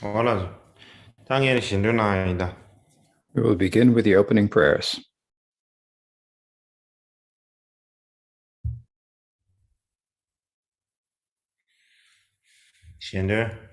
Hola, 당연히 신뢰는 아니다. We will begin with the opening prayers. 신뢰.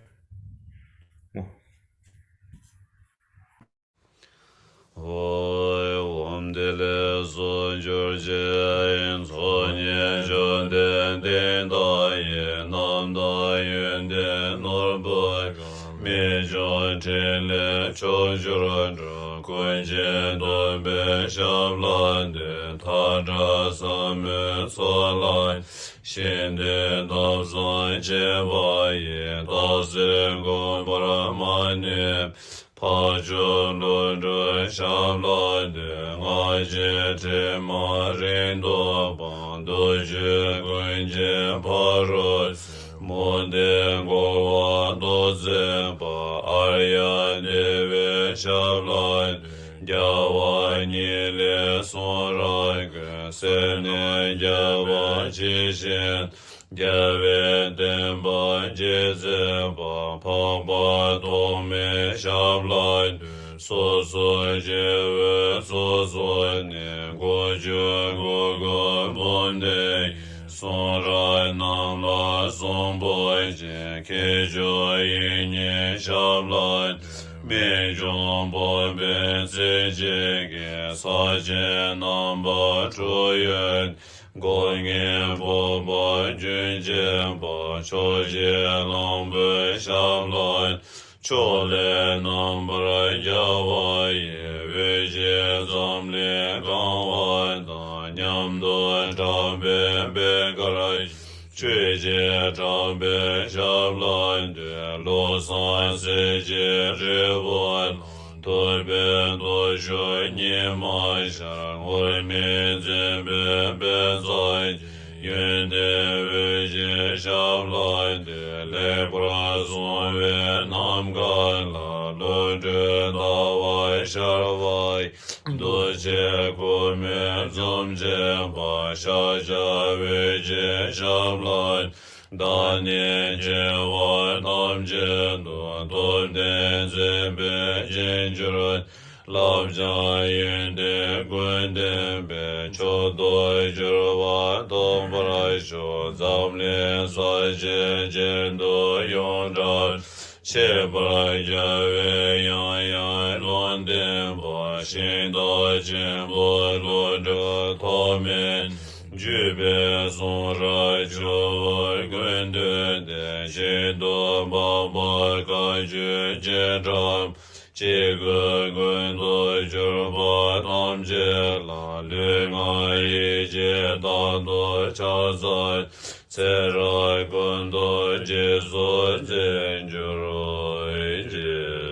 Omdele son George son ye jon den da ye nam da yun de nor boy me jon tele cho juro kun je do be sham lan de ta ra sam so lan shin de da zon je ba ye da zen go bara man Pajo lo sham lo de nga je te ma ren do ban do je gun je pa ro mo de go wa do ze pa arya de ve sham lo ja wa ni le so ra ge se ne ja wa chi shen Gyave denpa jeze pa pa pa to me shablai so so jeve so so ne go je go go bonde son rai nam la son boy je ke jo yin ye shablai me jong bo be ze je ge sa je nam ba chu yuen Going in for boy, Jin Bo, Cho Jie Long Bei Sham Loi, Cho Le Nam Bra Jawa Ye, Wei Jie Zom Le Gang Wai Da, Nyam Do Ta Be Be Garai, Chui Jie Ta Be Sham Loi De, Lo San Se Jie Re Wai, Tôi biết tôi rồi nhé mai sáng ngồi miền trên bên bên rồi愿的为接上来的来不拉松为南干了罗着大外沙外多些国民中间把沙家为接上来大年节我南京多多年这边人就老家人的滚的别就多就我都不来说咱们连说见都用着切不来家为样乱的把心到进步落着他们举别送上就滚的许多宝宝感觉见着这个滚多就把他们接了另外一节大多加在再来滚多结束进就一节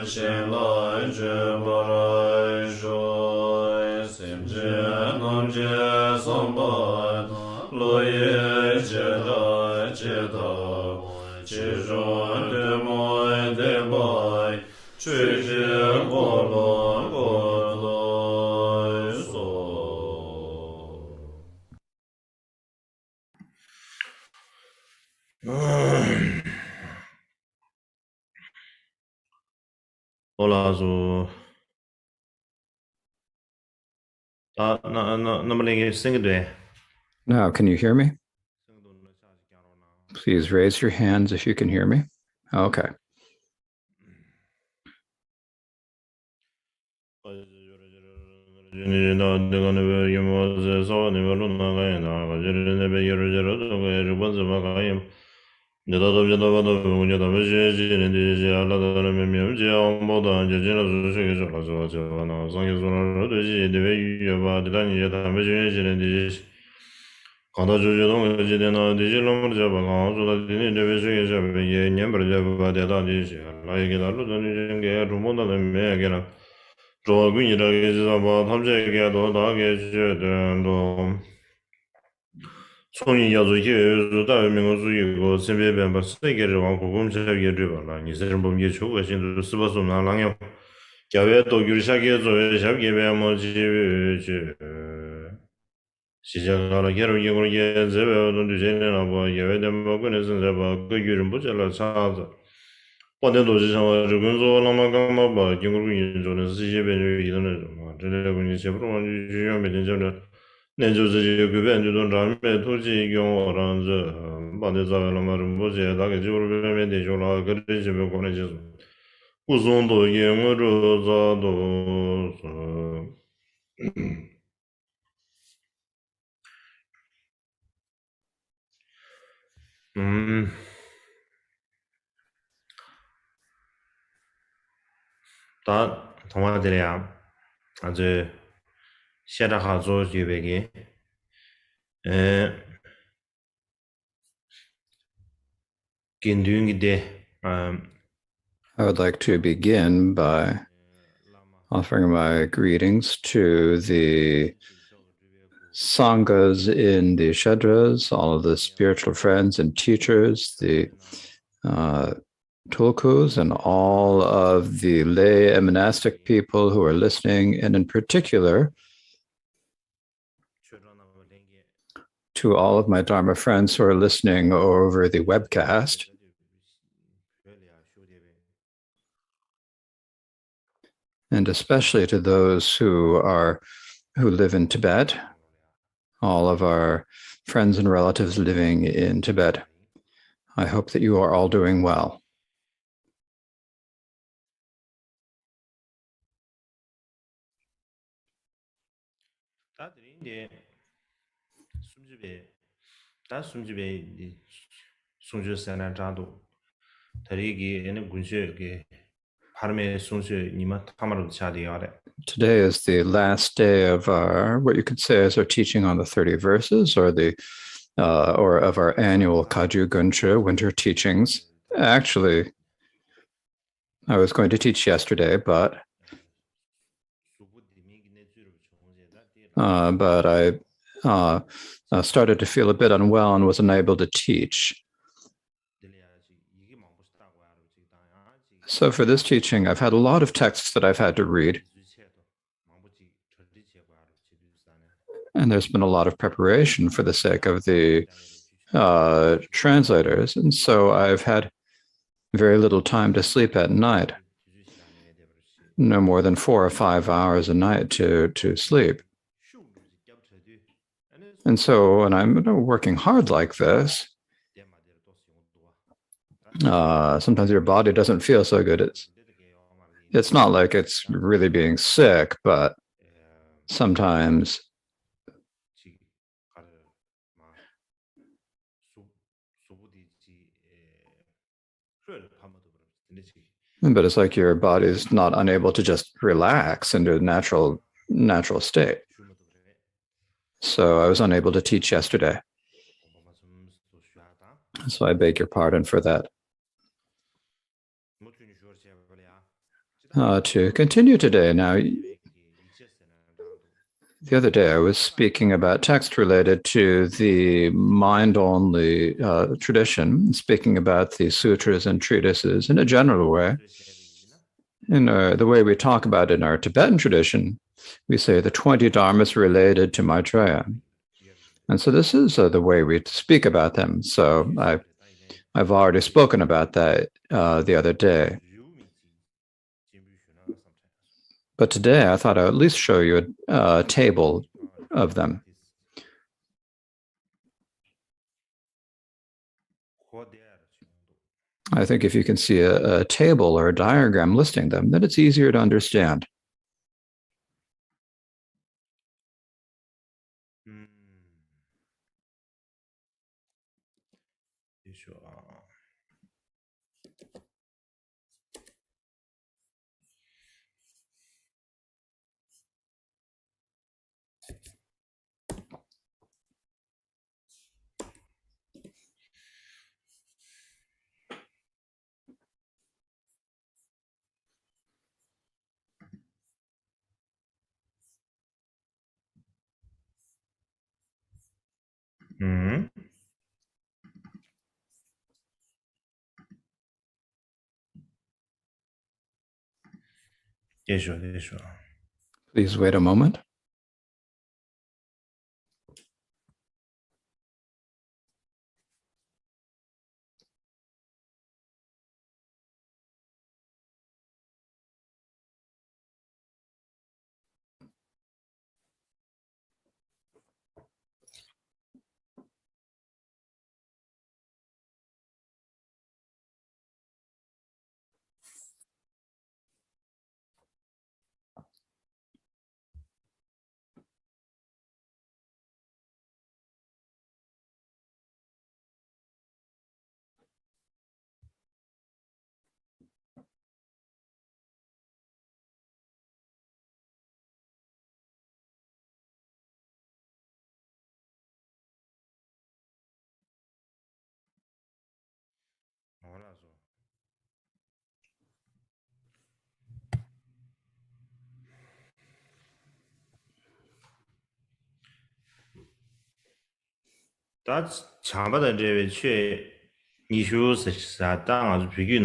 Shin Lai Je Barai Jo 지존 대모이 대바이 취지 고로 고로이소 올라서那么那个 sing 对 Now, can you hear me? Please raise your hands if you can hear me. Okay. 강다 조조동 지대나 디질롬을 잡아 강조다 디니 데베스게 잡아 예 냠버 잡아 대다 디시 라이게 달로 전이 게 루몬다는 매게라 조군이라게 잡아 탐제게 도다게 주된도 손이 야조 예수 다음에 수이고 세배변 버스게를 왕고 검사게 되발라 이세를 범게 주고 신도 스바소 나랑요 야외도 유리샤게 조에 잡게 배모지 시작하라 개로 이걸 예제배우던 주제는 뭐 예외된 먹은에서 잡아 그 유름 보잘라 차서 번데도 지상을 근소 남아가마 봐 경으로 인조는 시제배를 이도는 좀 저래군이 제대로 주요 매진전을 내조지 그 변주던 라메 토지 경어랑 저 반대자는 말은 뭐지 나게 지으로 배면 되죠라 그래 집에 보내줘 우선도 영어로 자도 다 동화들이야. 아주 시작하죠, 유백이. 에, 긴둥이데. I would like to begin by offering my greetings to the Sanghas in the Shedras, all of the spiritual friends and teachers, the tulkus, and all of the lay and monastic people who are listening, and in particular, to all of my Dharma friends who are listening over the webcast. And especially to those who live in Tibet, all of our friends and relatives living in Tibet. I hope that you are all doing well. Today is the last day of our, what you could say is our teaching on the 30 verses, or of our annual Kaju Guncha winter teachings. Actually, I was going to teach yesterday, but I started to feel a bit unwell and was unable to teach. So for this teaching, I've had a lot of texts that I've had to read. And there's been a lot of preparation for the sake of the translators. And so I've had very little time to sleep at night. No more than 4 or 5 hours a night to sleep. And so when I'm working hard like this, sometimes your body doesn't feel so good. It's not like it's really being sick, but sometimes but it's like your body is not unable to just relax into a natural state. So I was unable to teach yesterday. So I beg your pardon for that. To continue today, now The other day, I was speaking about text related to the mind only tradition, speaking about the sutras and treatises in a general way. In the way we talk about it in our Tibetan tradition, we say the 20 dharmas related to Maitreya. And so this is the way we speak about them. So I've already spoken about that the other day. But today I thought I'd at least show you a table of them. I think if you can see a table or a diagram listing them, then it's easier to understand. Please wait a moment.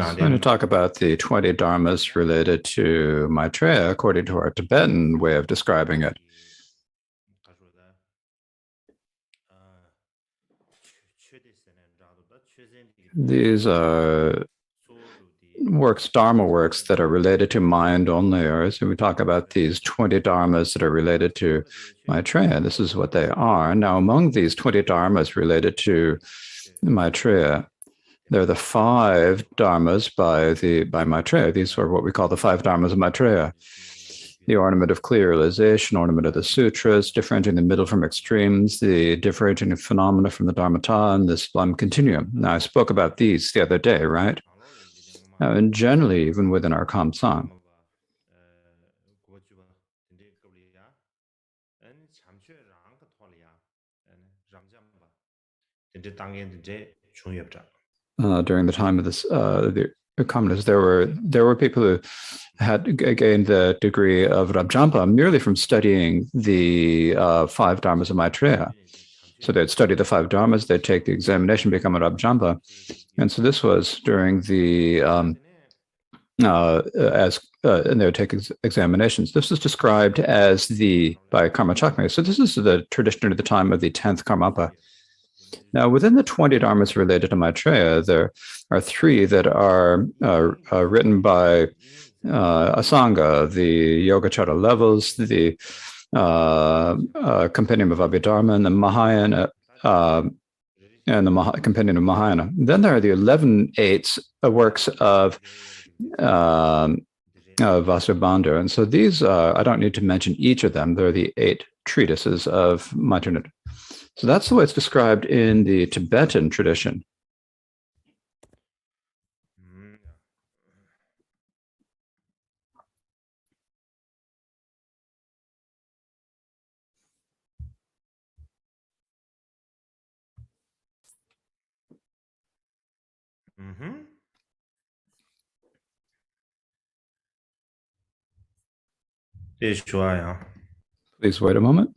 So I'm going to talk about the 20 dharmas related to Maitreya according to our Tibetan way of describing it. These are works, Dharma works that are related to mind only, or so we talk about these 20 dharmas that are related to Maitreya. This is what they are. Now, among these 20 dharmas related to Maitreya, there are the 5 dharmas by Maitreya. These are what we call the 5 dharmas of Maitreya. The ornament of clear realization, ornament of the sutras, differentiating the middle from extremes, the differentiating phenomena from the dharmata, and the sublime continuum. Now, I spoke about these the other day, right? And generally, even within our Kamsang. During the time of the communists, there were people who had gained the degree of Rabjampa merely from studying the 5 dharmas of Maitreya. So they'd study the 5 dharmas, they'd take the examination, become a Rabjampa. And so this was during the and they would take examinations. This is described as by Karma Chakma. So this is the tradition at the time of the 10th Karmapa. Now, within the 20 dharmas related to Maitreya, there are 3 that are written by Asanga, the Yogacara levels, the Compendium of Abhidharma, and the Mahayana, and the Compendium of Mahayana. Then there are the 11 eights works of Vasubandu. And so these, I don't need to mention each of them. They're the 8 treatises of Maitreya. So that's the way it's described in the Tibetan tradition. Please wait a moment.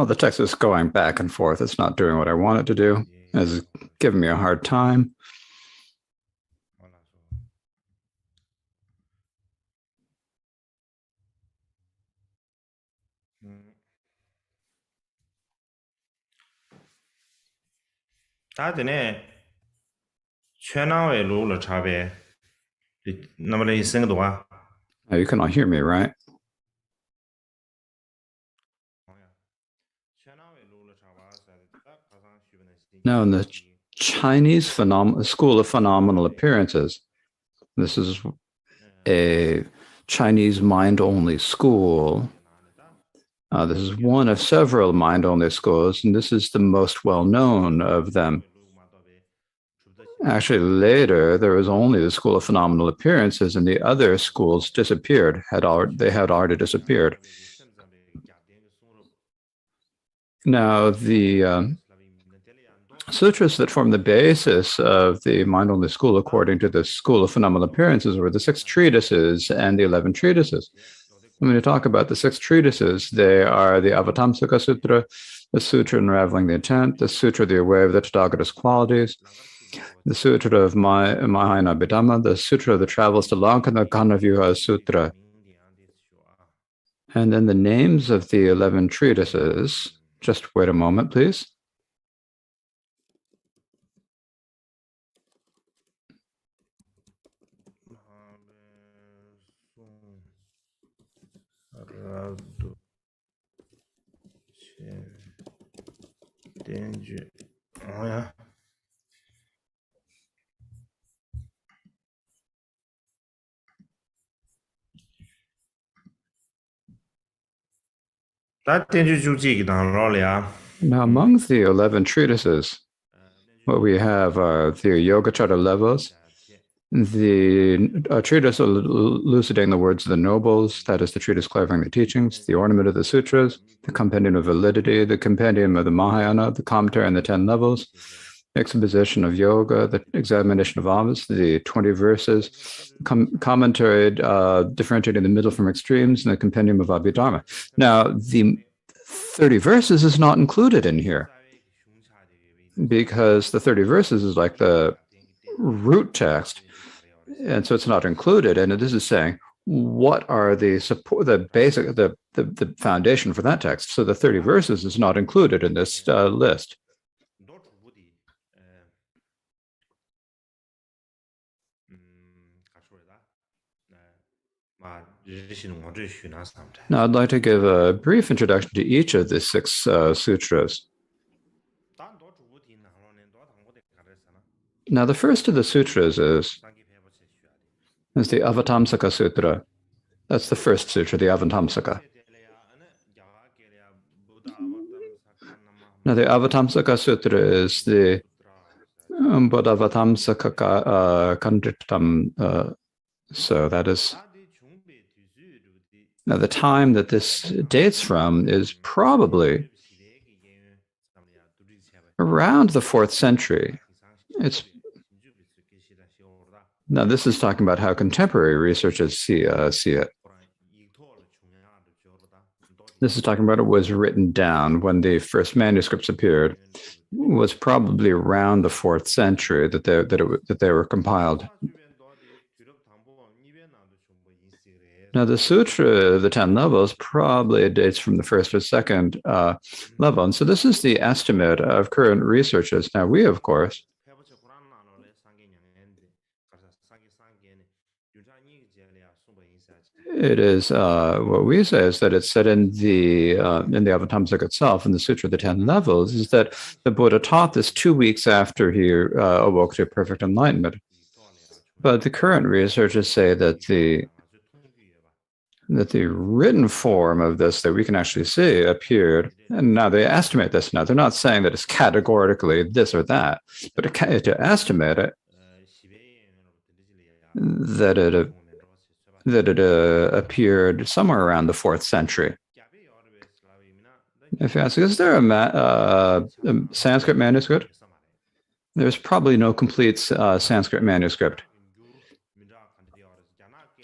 The text is going back and forth. It's not doing what I want it to do. It's giving me a hard time. You can all hear me, right? Now, in the Chinese School of Phenomenal Appearances, this is a Chinese mind-only school. This is one of several mind-only schools, and this is the most well-known of them. Actually, later, there was only the School of Phenomenal Appearances, and the other schools disappeared. They had already disappeared. Now, the sutras that form the basis of the mind-only school, according to the School of Phenomenal Appearances, were the 6 treatises and the 11 treatises. When you talk about the 6 treatises, they are the Avatamsaka Sutra, the Sutra Unraveling the Intent, the Sutra The Way of the Tathagata's Qualities, the Sutra of Mahayana Abhidhamma, the Sutra of the Travels to Lanka, and the Ganavyuha Sutra. And then the names of the 11 treatises, just wait a moment, please. Now, among the 11 treatises, what we have are the Yogacara levels, the treatise elucidating the words of the nobles, that is the treatise clarifying the teachings, the ornament of the sutras, the compendium of validity, the compendium of the Mahayana, the commentary on the 10 levels, exposition of yoga, the examination of amas, the 20 verses, commentary differentiating the middle from extremes, and the compendium of Abhidharma. Now, the 30 verses is not included in here because the 30 verses is like the root text, and so it's not included. And this is saying what are the support, the basic, the foundation for that text. So the 30 verses is not included in this list. Now, I'd like to give a brief introduction to each of the 6 sutras. Now, the first of the sutras is the Avatamsaka Sutra. That's the first sutra, the Avatamsaka. Now, the Avatamsaka Sutra is the Bodhavatamsaka Kandritam. So that is. Now, the time that this dates from is probably around the 4th century. Now, this is talking about how contemporary researchers see it. This is talking about it was written down when the first manuscripts appeared. It was probably around the 4th century that they were compiled. Now, the Sutra, the 10 levels, probably dates from the 1st or 2nd level. And so this is the estimate of current researchers. Now, we, of course, it is what we say is that it's said in the Avatamsaka itself, in the Sutra of the 10 levels, is that the Buddha taught this 2 weeks after he awoke to perfect enlightenment. But the current researchers say that the written form of this that we can actually see appeared, and now they estimate this. Now, they're not saying that it's categorically this or that, but to estimate it, that it appeared somewhere around the 4th century. If you ask, is there a Sanskrit manuscript? There's probably no complete Sanskrit manuscript.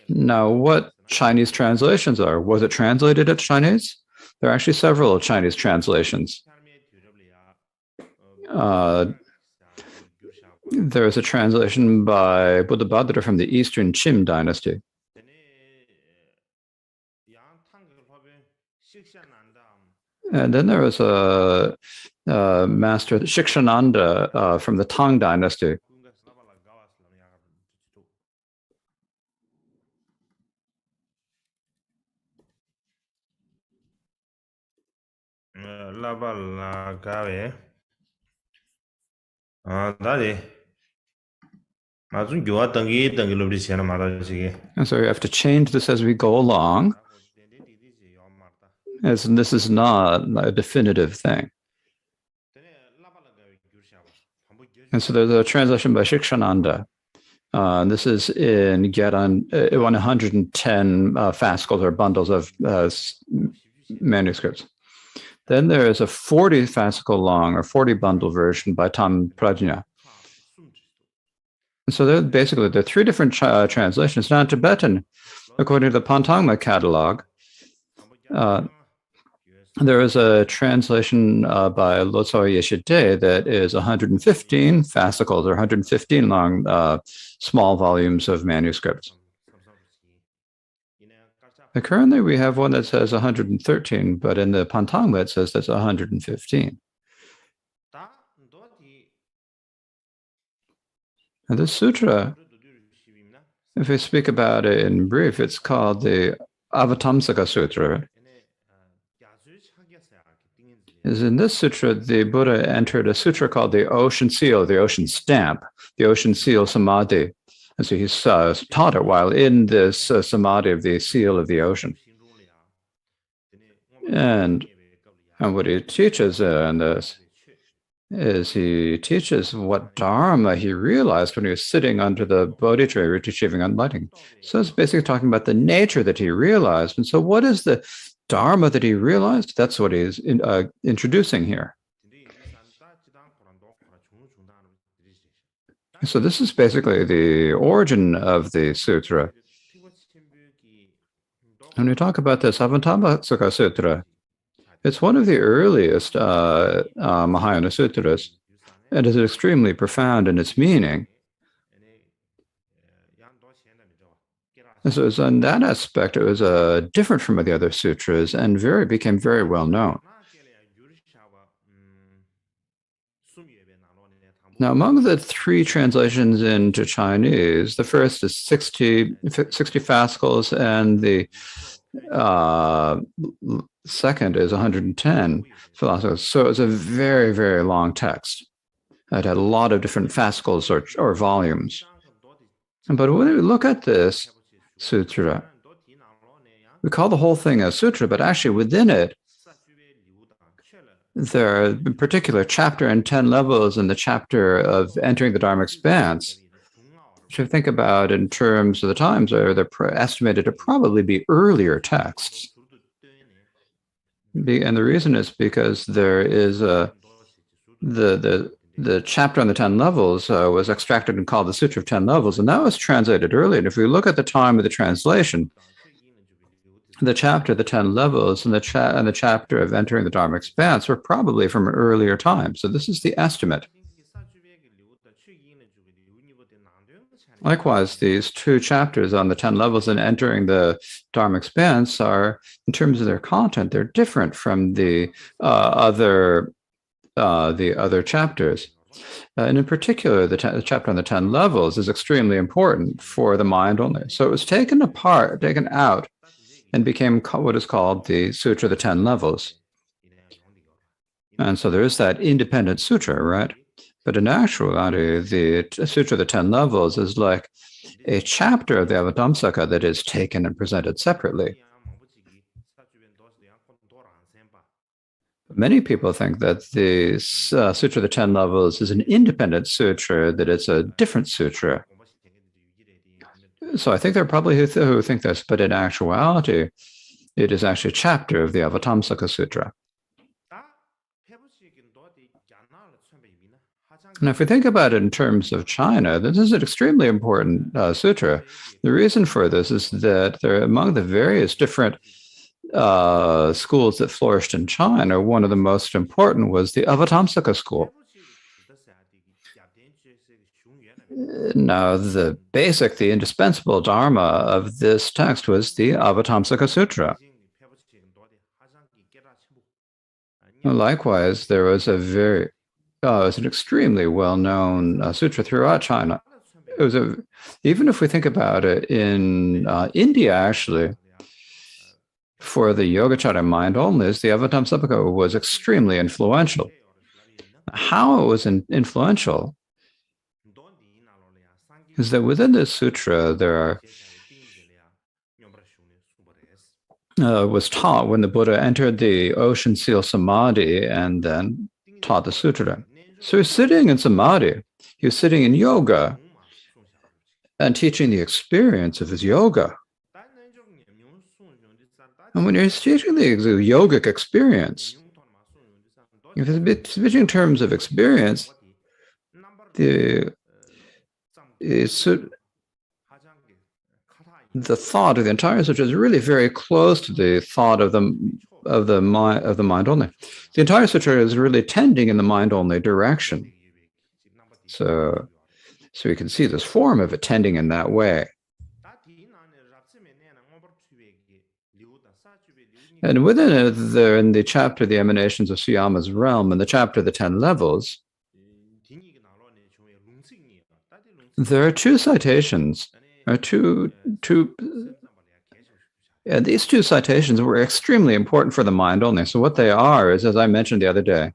Now, what Chinese translations are? Was it translated into Chinese? There are actually several Chinese translations. There is a translation by Buddhabhadra from the Eastern Qim dynasty. And then there was a master, Shikshananda, from the Tang dynasty. And so we have to change this as we go along, as this is not a definitive thing. And so there's a translation by Shikshananda. This is in 110 fascicles or bundles of manuscripts. Then there is a 40 fascicle long or 40 bundle version by Tam Prajna. And so there are 3 different translations. Now in Tibetan, according to the Pantangma catalog, there is a translation by Lotso Yeshide that is 115 fascicles or 115 long small volumes of manuscripts. And currently, we have one that says 113, but in the Pantangma it says that's 115. And this sutra, if we speak about it in brief, it's called the Avatamsaka Sutra. Is in this sutra, the Buddha entered a sutra called the Ocean Seal, the Ocean Stamp, the Ocean Seal Samadhi. And so he's taught it while in this samadhi of the seal of the ocean. And what he teaches in this is he teaches what dharma he realized when he was sitting under the Bodhi tree achieving enlightenment. So it's basically talking about the nature that he realized. And so what is the dharma that he realized? That's what he's introducing here. So this is basically the origin of the sutra. When we talk about this Avatamsaka Sutra, It's one of the earliest Mahayana sutras. It is extremely profound in its meaning. And so in that aspect, it was different from the other sutras and became very well known. Now, among the three translations into Chinese, the first is 60 fascicles, and the second is 110 philosophers. So it's a very, very long text. It had a lot of different fascicles or volumes. But when we look at this sutra, we call the whole thing a sutra, but actually within it, there are in particular chapter and 10 levels in the chapter of entering the Dharma expanse, which I think about in terms of the times, they're estimated to probably be earlier texts. And the reason is because there is the chapter on the 10 levels was extracted and called the Sutra of 10 Levels, and that was translated early. And if we look at the time of the translation, the chapter, the 10 levels, and the chapter of entering the Dharma expanse were probably from an earlier time. So this is the estimate. Likewise, these two chapters on the 10 levels and entering the Dharma expanse are, in terms of their content, they're different from the other chapters. And in particular, the chapter on the 10 levels is extremely important for the mind only. So it was taken out, and became what is called the Sutra of the 10 Levels. And so there is that independent sutra, right? But in actuality, the Sutra of the 10 Levels is like a chapter of the Avatamsaka that is taken and presented separately. Many people think that the Sutra of the 10 Levels is an independent sutra, that it's a different sutra. So I think there are probably who think this, but in actuality, it is actually a chapter of the Avatamsaka Sutra. Now, if we think about it in terms of China, this is an extremely important sutra. The reason for this is that they're among the various different schools that flourished in China. One of the most important was the Avatamsaka school. Now, the indispensable dharma of this text was the Avatamsaka Sutra. Likewise, there was it was an extremely well-known sutra throughout China. It was even if we think about it in India, actually, for the Yogacara mind only, the Avatamsaka was extremely influential. How it was influential is that within this sutra, there was taught when the Buddha entered the ocean seal samadhi and then taught the sutra. So he's sitting in samadhi, he was sitting in yoga and teaching the experience of his yoga. And when you're teaching the yogic experience, if it's speaking in terms of experience, the thought of the entire sutra is really very close to the thought of the mind only. The entire sutra is really tending in the mind only direction. So you can see this form of it tending in that way. And within it, there in the chapter, The Emanations of Suyama's Realm, and the chapter, The 10 Levels, there are two citations, and these two citations were extremely important for the mind only. So what they are is, as I mentioned the other day,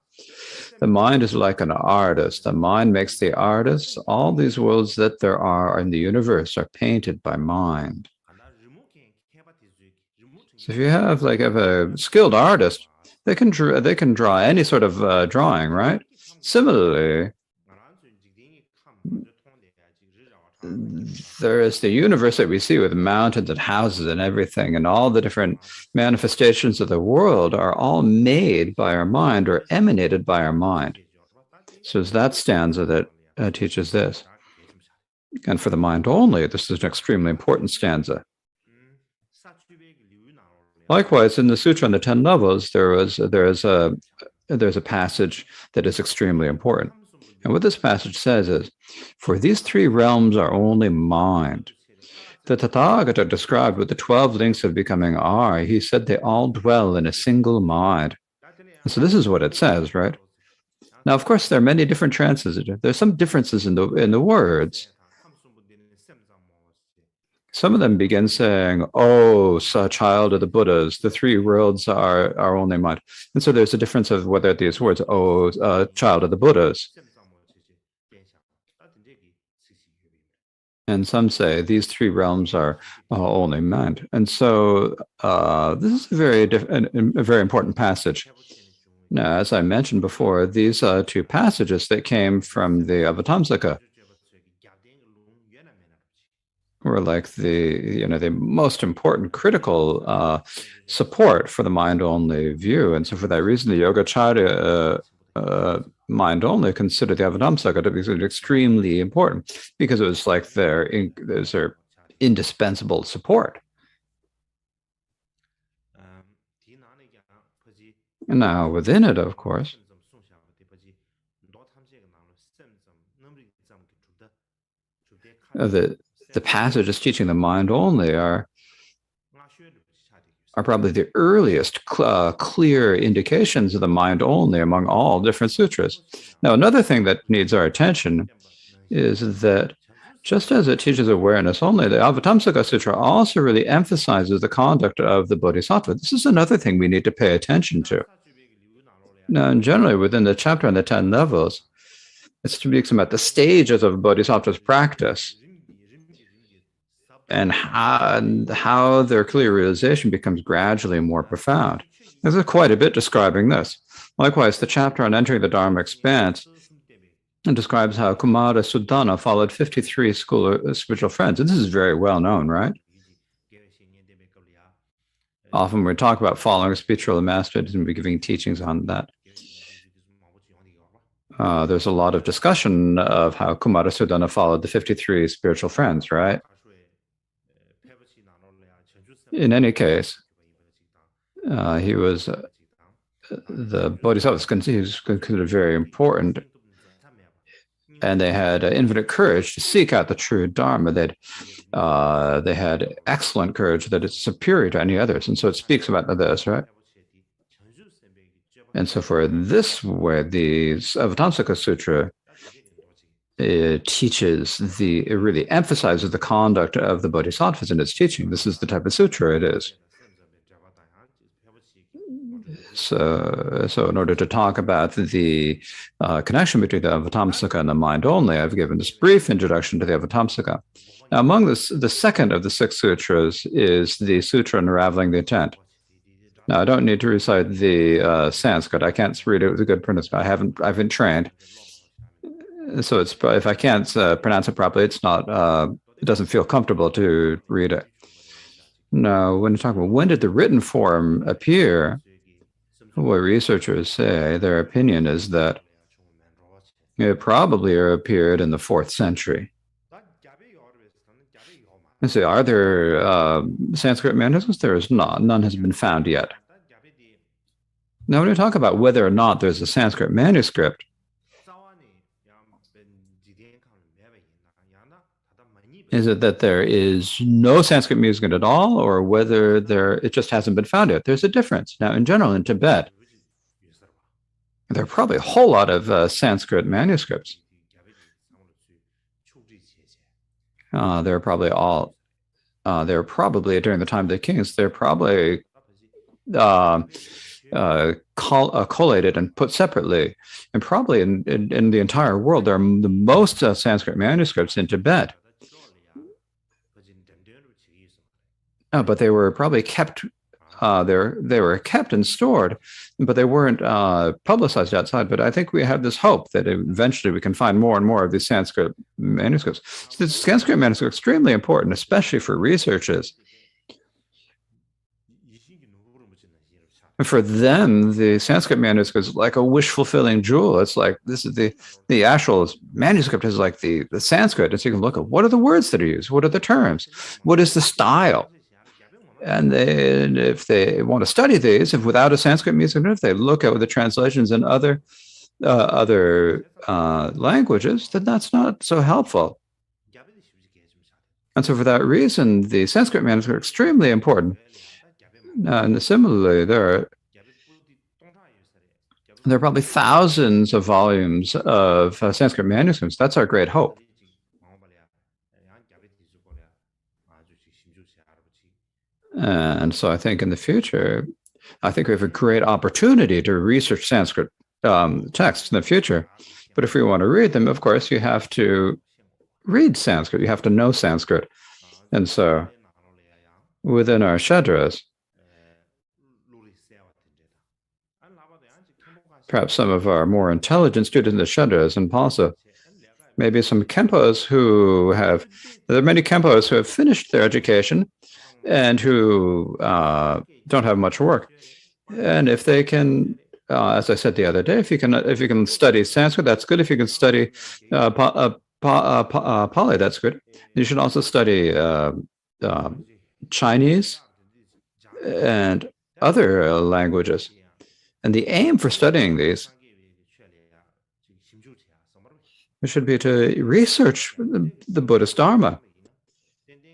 the mind is like an artist. The mind makes the artist. All these worlds that there are in the universe are painted by mind. So if you have a skilled artist, they can draw any sort of drawing, right? Similarly, there is the universe that we see with mountains and houses and everything, and all the different manifestations of the world are all made by our mind or emanated by our mind. So it's that stanza that teaches this. And for the mind only, this is an extremely important stanza. Likewise, in the Sutra on the 10 Levels, there's a passage that is extremely important. And what this passage says is, for these three realms are only mind. The Tathagata described what the 12 links of becoming are. He said they all dwell in a single mind. And so this is what it says, right? Now, of course, there are many different trances. There's some differences in the words. Some of them begin saying, "Oh, child of the Buddhas, the three worlds are only mind." And so there's a difference of whether these words, "Oh, child of the Buddhas," and some say these three realms are only mind. And so this is a very important passage. Now, as I mentioned before, these two passages that came from the Avatamsaka were like the most important critical support for the mind-only view. And so for that reason, the Yogacarya mind-only considered the Avatamsaka to be extremely important because it was like their indispensable support. And now within it, of course, the passages teaching the mind only are probably the earliest clear indications of the mind only among all different sutras. Now, another thing that needs our attention is that just as it teaches awareness only, the Avatamsaka Sutra also really emphasizes the conduct of the Bodhisattva. This is another thing we need to pay attention to. Now, generally, within the chapter on the 10 levels, it speaks about the stages of a Bodhisattva's practice and how their clear realization becomes gradually more profound. There's quite a bit describing this. Likewise, the chapter on entering the Dharma expanse describes how Kumara Sudana followed 53 spiritual friends. And this is very well known, right? Often when we talk about following a spiritual master and be giving teachings on that. There's a lot of discussion of how Kumara Sudana followed the 53 spiritual friends, right? In any case, he was the Bodhisattva was considered very important, and they had infinite courage to seek out the true Dharma. They had excellent courage that is superior to any others, and so it speaks about this, right? And so for this way, the Avatamsaka Sutra it really emphasizes the conduct of the bodhisattvas in its teaching. This is the type of sutra it is. So in order to talk about the connection between the Avatamsaka and the mind only, I've given this brief introduction to the Avatamsaka. Now, among the second of the 6 sutras is the Sutra Unraveling the Intent. Now, I don't need to recite the Sanskrit. I can't read it with a good pronunciation. I haven't trained. So if I can't pronounce it properly, it's not. It doesn't feel comfortable to read it. Now, when you talk about when did the written form appear, what researchers say, their opinion is that it probably appeared in the 4th century. And so, are there Sanskrit manuscripts? There is not. None has been found yet. Now, when we talk about whether or not there's a Sanskrit manuscript, is it that there is no Sanskrit music at all, or whether it just hasn't been found yet? There's a difference. Now, in general, in Tibet, there are probably a whole lot of Sanskrit manuscripts. They're probably during the time of the kings, they're probably collated and put separately. And probably in the entire world, there are the most Sanskrit manuscripts in Tibet. But they were probably kept. They were kept and stored, but they weren't publicized outside. But I think we have this hope that eventually we can find more and more of these Sanskrit manuscripts. So the Sanskrit manuscripts are extremely important, especially for researchers. And for them, the Sanskrit manuscript is like a wish-fulfilling jewel. It's like this is the actual manuscript is like the Sanskrit. And so you can look at what are the words that are used, what are the terms, what is the style. And if they want to study these, if without a Sanskrit music, if they look at the translations in other languages, then that's not so helpful. And so for that reason, the Sanskrit manuscripts are extremely important. And similarly, there are probably thousands of volumes of Sanskrit manuscripts. That's our great hope. And so I think in the future, I think we have a great opportunity to research Sanskrit texts in the future. But if we want to read them, of course, you have to read Sanskrit. You have to know Sanskrit. And so within our Shadras, perhaps some of our more intelligent students in the Shadras and Palsa, maybe some Khenpos there are many Khenpos who have finished their education and who don't have much work. And if they can, as I said the other day, if you can study Sanskrit, that's good. If you can study Pali, that's good. You should also study Chinese and other languages. And the aim for studying these should be to research the Buddhist Dharma.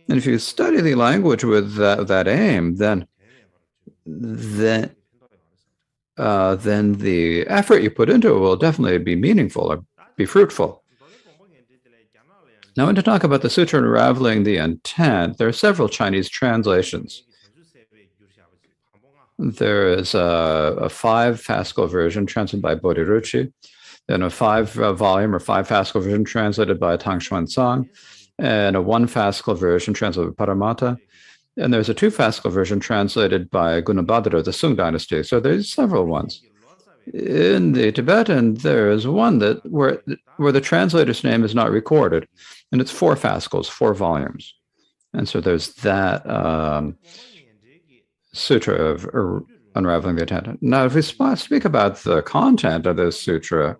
And if you study the language with that aim, then the effort you put into it will definitely be meaningful or be fruitful. Now, when to talk about the sutra unraveling the intent, there are several Chinese translations. There is a 5 Haskell version translated by Bodhiruchi, then a 5 volume or 5 Haskell version translated by Tang Xuanzang, and a 1 Haskell version translated by Paramatta. And there's a 2 Haskell version translated by Gunabhadra of the Sung dynasty. So there's several ones. In the Tibetan, there is one where the translator's name is not recorded, and it's 4 Haskells, 4 volumes. And so there's that sutra of unraveling the intent. Now, if we speak about the content of this sutra,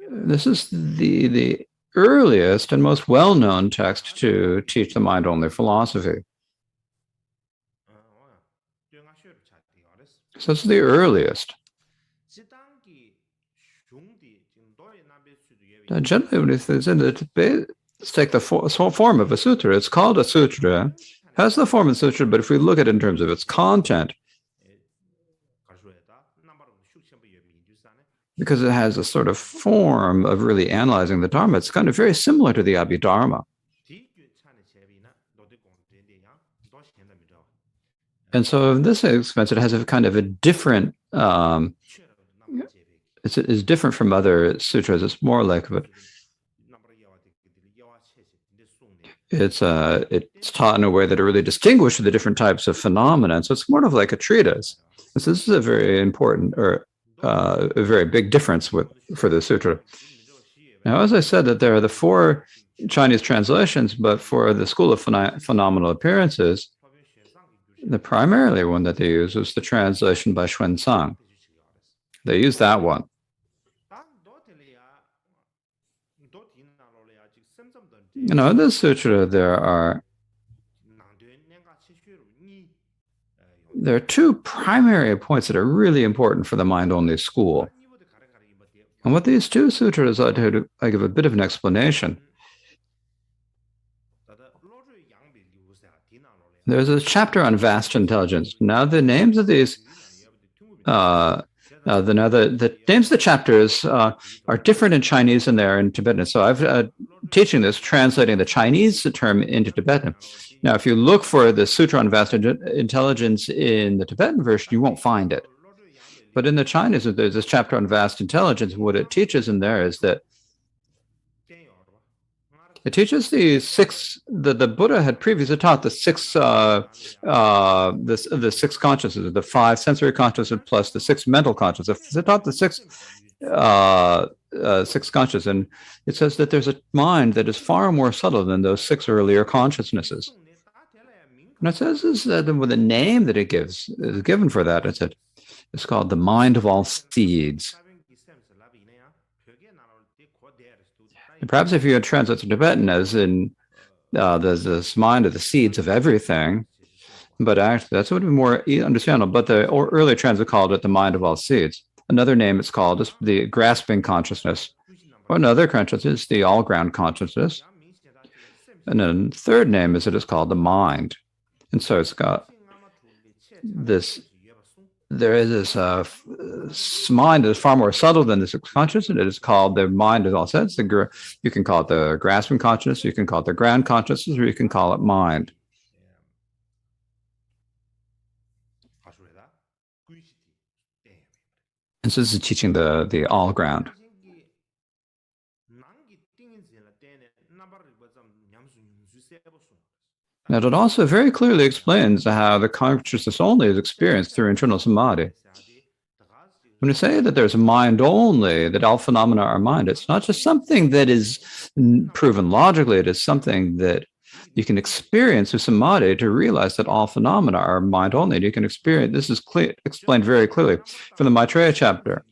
this is the earliest and most well-known text to teach the mind-only philosophy. So this is the earliest. Now, generally, let's take the form of a sutra. It's called a sutra, has the form of a sutra, but if we look at it in terms of its content, because it has a sort of form of really analyzing the Dharma, it's kind of very similar to the Abhidharma. And so in this sense, it has a kind of a different, it's different from other sutras. It's more like it's taught in a way that it really distinguishes the different types of phenomena. So it's more of like a treatise. And so this is a very important or a very big difference for the sutra. Now, as I said, that there are the 4 Chinese translations, but for the school of phenomenal appearances, the primarily one that they use was the translation by Xuanzang. They use that one. In this sutra, there are 2 primary points that are really important for the mind-only school. And what these 2 sutras are, I give a bit of an explanation. There's a chapter on vast intelligence. Now, the names of these, the names of the chapters are different in Chinese than they are in Tibetan. So I've teaching this, translating the Chinese term into Tibetan. Now, if you look for the Sutra on Vast Intelligence in the Tibetan version, you won't find it. But in the Chinese, there's this chapter on vast intelligence. What it teaches in there is that it teaches the 6. The Buddha had previously taught the 6 the 6 consciousnesses, the 5 sensory consciousnesses plus the 6 mental consciousnesses. It taught the 6 consciousnesses, and it says that there's a mind that is far more subtle than those 6 earlier consciousnesses. And it says with the name that it gives is given for that. It's called the mind of all seeds. And perhaps if you had translated to Tibetan as in this mind of the seeds of everything, but actually that's what would be more understandable. But the early trends have called it the mind of all seeds. Another name it's called is the grasping consciousness. Or another consciousness is the all-ground consciousness. And then third name is it is called the mind. And so it's got this, there is this mind that is far more subtle than this consciousness. It is called the mind of all sense. You can call it the grasping consciousness, you can call it the ground consciousness, or you can call it mind. And so this is teaching the all ground. Now, it also very clearly explains how the consciousness only is experienced through internal samadhi. When we say that there's a mind only, that all phenomena are mind, it's not just something that is proven logically, it is something that you can experience with samadhi to realize that all phenomena are mind only. And you can experience, this is explained very clearly from the Maitreya chapter.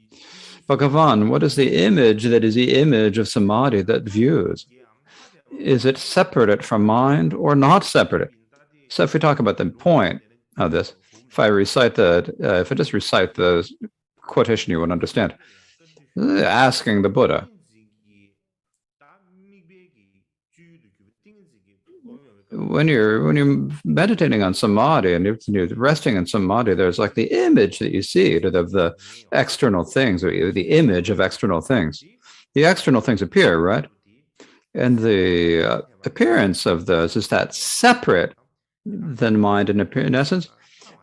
Bhagavan, what is the image that is the image of samadhi that views? Is it separated from mind or not separated? So if we talk about the point of this, if I recite if I just recite the quotation, you would understand. Asking the Buddha, when you're meditating on samadhi and you're resting in samadhi, there's like the image that you see of the external things, or the image of external things. The external things appear, right? And the appearance of those, is that separate than mind in essence?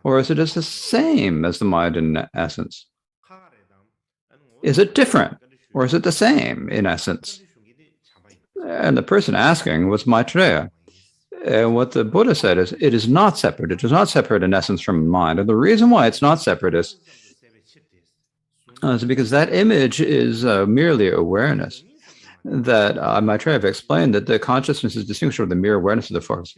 Or is it just the same as the mind in essence? Is it different? Or is it the same in essence? And the person asking was Maitreya. And what the Buddha said is, it is not separate. It is not separate in essence from mind. And the reason why it's not separate is because that image is merely awareness. That Maitreya have explained that the consciousness is distinguished from the mere awareness of the force.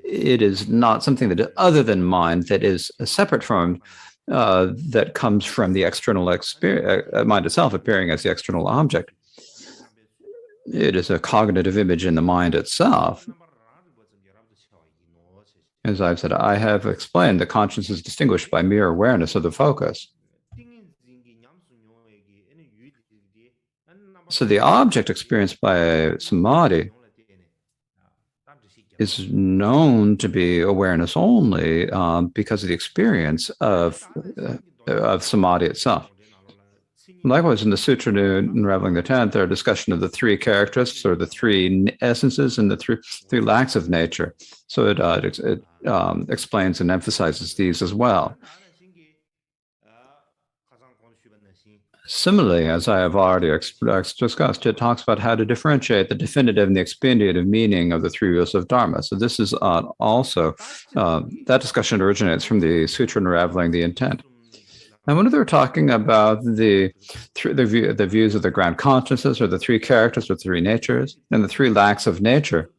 It is not something that is other than mind, that is separate from, that comes from the external mind itself appearing as the external object. It is a cognitive image in the mind itself. As I've said, I have explained that consciousness is distinguished by mere awareness of the focus. So the object experienced by samadhi is known to be awareness only because of the experience of samadhi itself. Likewise, in the Sutra Unraveling the Tenth, there are discussion of the three characteristics, or the three essences, and the three lacks of nature. So it explains and emphasizes these as well. Similarly, as I have already discussed, it talks about how to differentiate the definitive and the expeditive meaning of the three views of Dharma. So this is also, that discussion originates from the Sutra Unraveling the Intent. And when they're talking about the views of the ground consciousness, or the three characters, or three natures, and the three lacks of nature,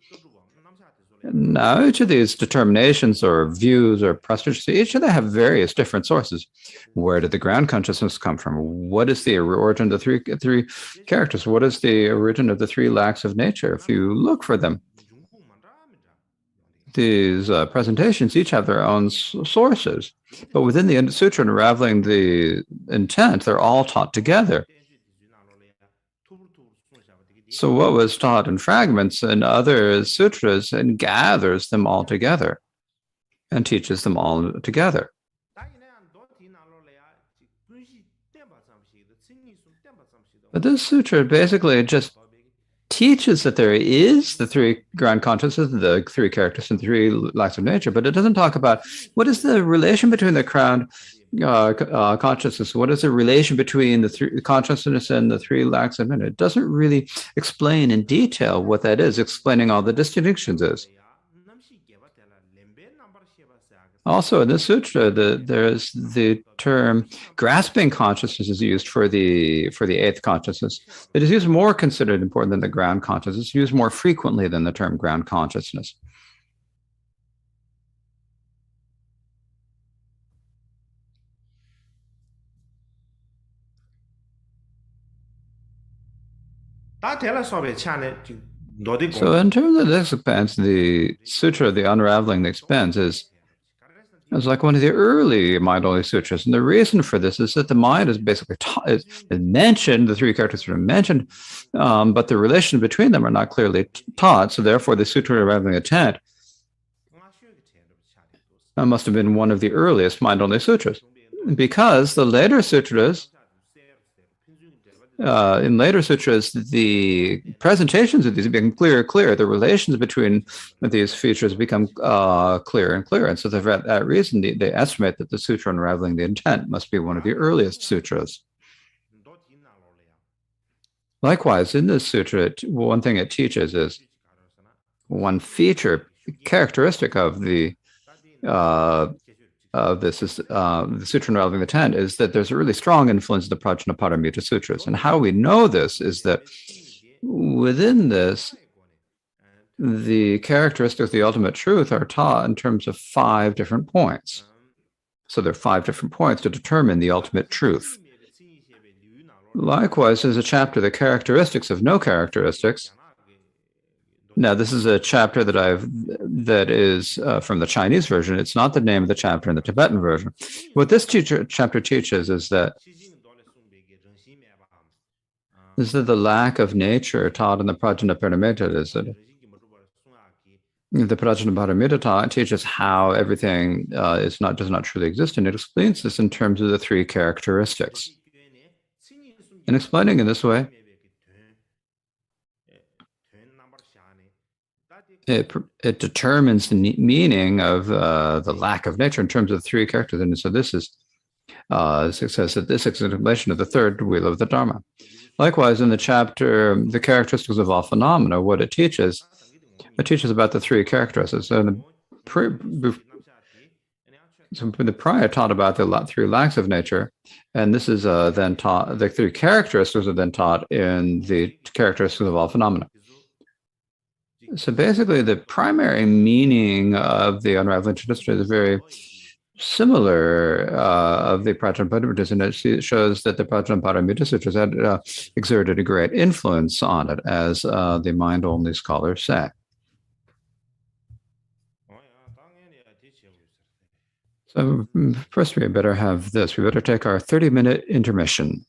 now each of these determinations or views or procedures, each of them have various different sources. Where did the ground consciousness come from? What is the origin of the three characters? What is the origin of the three lacks of nature? If you look for them, these presentations each have their own sources, but within the Sutra Unraveling the Intent, they're all taught together. So what was taught in fragments in other sutras and gathers them all together and teaches them all together. But this sutra basically just teaches that there is the three ground consciousness, the three characters, and three lacks of nature, but it doesn't talk about what is the relation between the ground consciousness. What is the relation between the three consciousness and the three lacks of nature? It doesn't really explain in detail what that is, explaining all the distinctions is. Also, in this sutra, there is the term grasping consciousness is used for the eighth consciousness. It is used more considered important than the ground consciousness. It's used more frequently than the term ground consciousness. So in terms of this expanse, the Sutra, the Unraveling the Expanse, is like one of the early mind-only sutras. And the reason for this is that the mind is basically is mentioned, the three characters are mentioned, but the relation between them are not clearly taught. So therefore, the Sutra Unraveling the Tent must have been one of the earliest mind-only sutras. Because the later sutras, in later sutras, the presentations of these become clear. The relations between these features become clearer and clearer. And so for that reason, they estimate that the Sutra Unraveling the Intent must be one of the earliest sutras. Likewise, in this sutra, one thing it teaches is one feature, characteristic of the this is the Sutra Unraveling the Tent is that there's a really strong influence of the Prajnaparamita Sutras. And how we know this is that within this, the characteristics of the ultimate truth are taught in terms of 5 different points. So there are 5 different points to determine the ultimate truth. Likewise, there's a chapter, the characteristics of no characteristics. Now, this is a chapter that is from the Chinese version. It's not the name of the chapter in the Tibetan version. What this chapter teaches is that the lack of nature taught in the Prajnaparamita is that the Prajnaparamita teaches how everything does not truly exist, and it explains this in terms of the 3 characteristics. In explaining in this way, it determines the meaning of the lack of nature in terms of 3 characters. And so this is says that this is an explanation of the 3rd wheel of the Dharma. Likewise, in the chapter, the characteristics of all phenomena, what it teaches about the 3 characteristics. So the prior taught about the 3 lacks of nature, and this is then taught, the 3 characteristics are then taught in the characteristics of all phenomena. So basically, the primary meaning of the Unraveling Tradition is very similar of the Prajnaparamita, and it shows that the Prajnaparamita Sutras had exerted a great influence on it, as the mind-only scholars say. So first, we better have this. We better take our 30-minute intermission.